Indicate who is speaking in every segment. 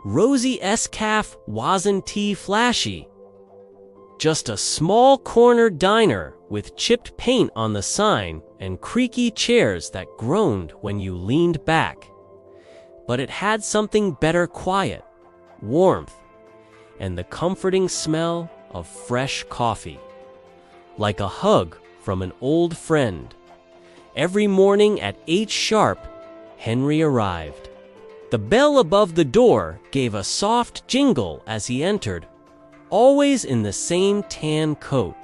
Speaker 1: Rosie's Café wasn't too flashy. Just a small corner diner with chipped paint on the sign and creaky chairs that groaned when you leaned back. But it had something better: quiet, warmth, and the comforting smell of fresh coffee. Like a hug from an old friend. Every morning at 8 sharp, Henry arrived. The bell above the door gave a soft jingle as he entered, always in the same tan coat.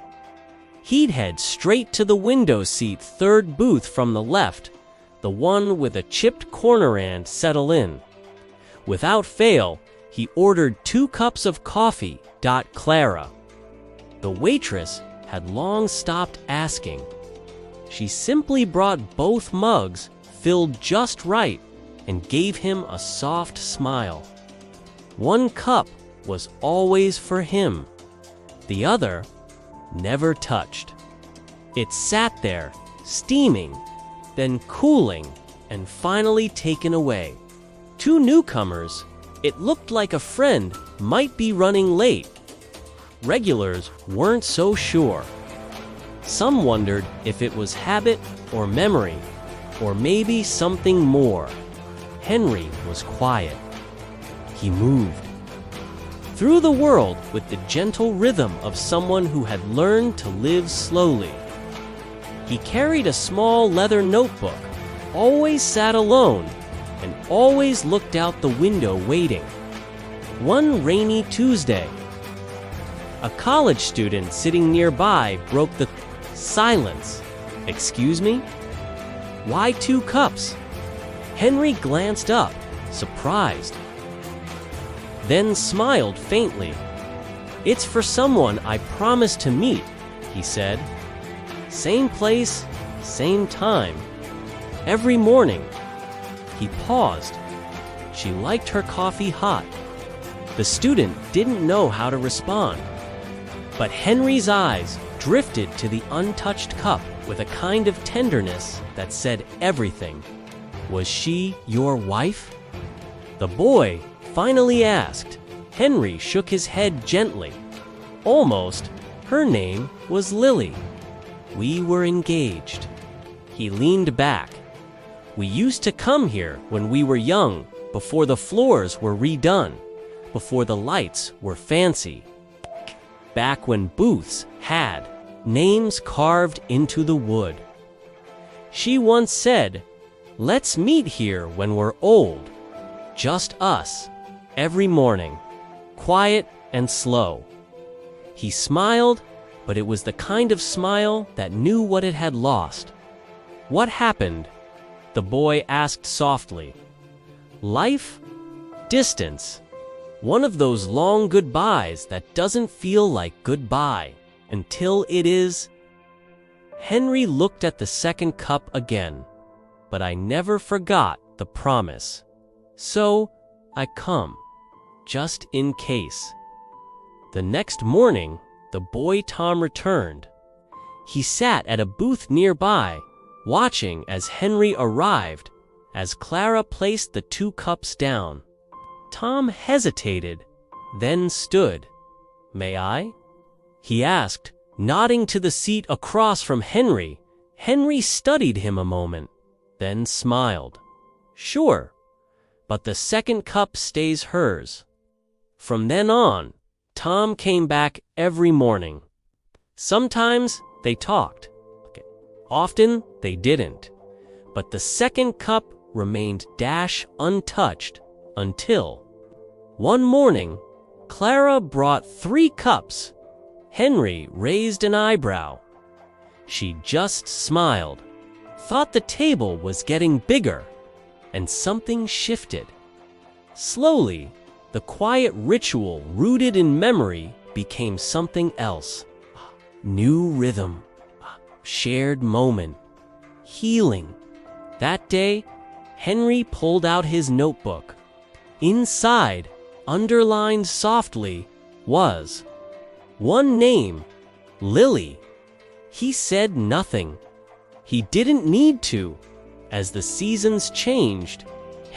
Speaker 1: He'd head straight to the window seat, third booth from the left, the one with a chipped corner, and settle in. Without fail, he ordered 2 cups of coffee. Clara. The waitress had long stopped asking. She simply brought both mugs, filled just right, and gave him a soft smile. 1 cup was always for him. The other never touched. It sat there, steaming, then cooling, and finally taken away. 2 newcomers, it looked like a friend might be running late. Regulars weren't so sure. Some wondered if it was habit or memory, or maybe something more. Henry was quiet. He moved through the world with the gentle rhythm of someone who had learned to live slowly. He carried a small leather notebook, always sat alone, and always looked out the window waiting. One rainy Tuesday, a college student sitting nearby broke the silence. "Excuse me? Why 2 cups?" Henry glanced up, surprised, then smiled faintly. "It's for someone I promised to meet," he said. "Same place, same time. Every morning." He paused. She liked her coffee hot. The student didn't know how to respond. But Henry's eyes drifted to the untouched cup with a kind of tenderness that said everything. "Was she your wife?" the boy finally asked. Henry shook his head gently. "Almost. Her name was Lily. We were engaged." He leaned back. "We used to come here when we were young, before the floors were redone, before the lights were fancy. Back when booths had names carved into the wood. She once said, 'Let's meet here when we're old. Just us, every morning, quiet and slow.'" He smiled, but it was the kind of smile that knew what it had lost. "What happened?" the boy asked softly. "Life? Distance. One of those long goodbyes that doesn't feel like goodbye until it is." Henry looked at the second cup again. "But I never forgot the promise. So I come, just in case." The next morning, the boy Tom returned. He sat at a booth nearby, watching as Henry arrived, as Clara placed the 2 cups down. Tom hesitated, then stood. "May I?" he asked, nodding to the seat across from Henry. Henry studied him a moment, then smiled. "Sure, but the second cup stays hers." From then on, Tom came back every morning. Sometimes they talked. Often they didn't. But the second cup remained untouched until one morning, Clara brought 3 cups. Henry raised an eyebrow. She just smiled, thought the table was getting bigger, and something shifted. Slowly, the quiet ritual rooted in memory became something else. New rhythm, shared moment, healing. That day, Henry pulled out his notebook. Inside, underlined softly, was one name: Lily. He said nothing. He didn't need to. As the seasons changed,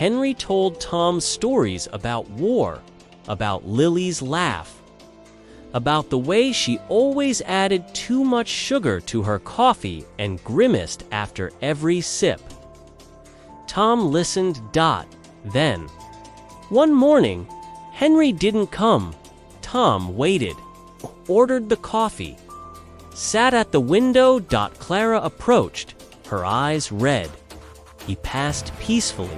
Speaker 1: Henry told Tom stories about war, about Lily's laugh, about the way she always added too much sugar to her coffee and grimaced after every sip. Tom listened. Then, one morning, Henry didn't come. Tom waited, ordered the coffee, sat at the window. Clara approached, her eyes red. "He passed peacefully,"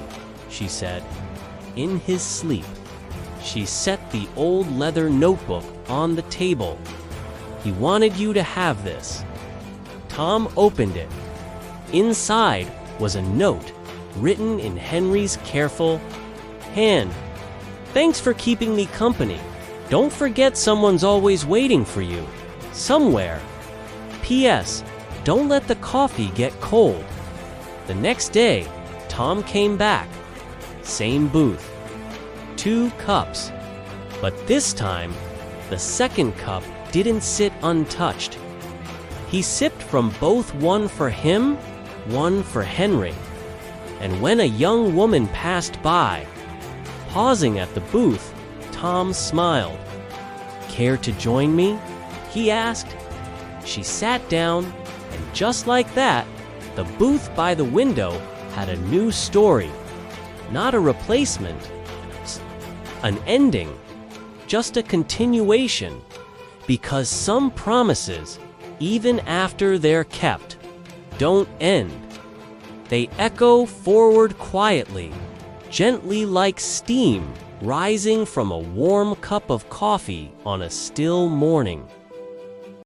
Speaker 1: she said, "in his sleep." She set the old leather notebook on the table. "He wanted you to have this." Tom opened it. Inside was a note written in Henry's careful hand. "Thanks for keeping me company. Don't forget someone's always waiting for you. Somewhere. P.S. Don't let the coffee get cold." The next day, Tom came back. Same booth. 2 cups. But this time, the second cup didn't sit untouched. He sipped from both, one for him, one for Henry. And when a young woman passed by, pausing at the booth, Tom smiled. "Care to join me?" he asked. She sat down, and just like that, the booth by the window had a new story. Not a replacement, an ending, just a continuation, because some promises, even after they're kept, don't end. They echo forward quietly, gently like steam rising from a warm cup of coffee on a still morning.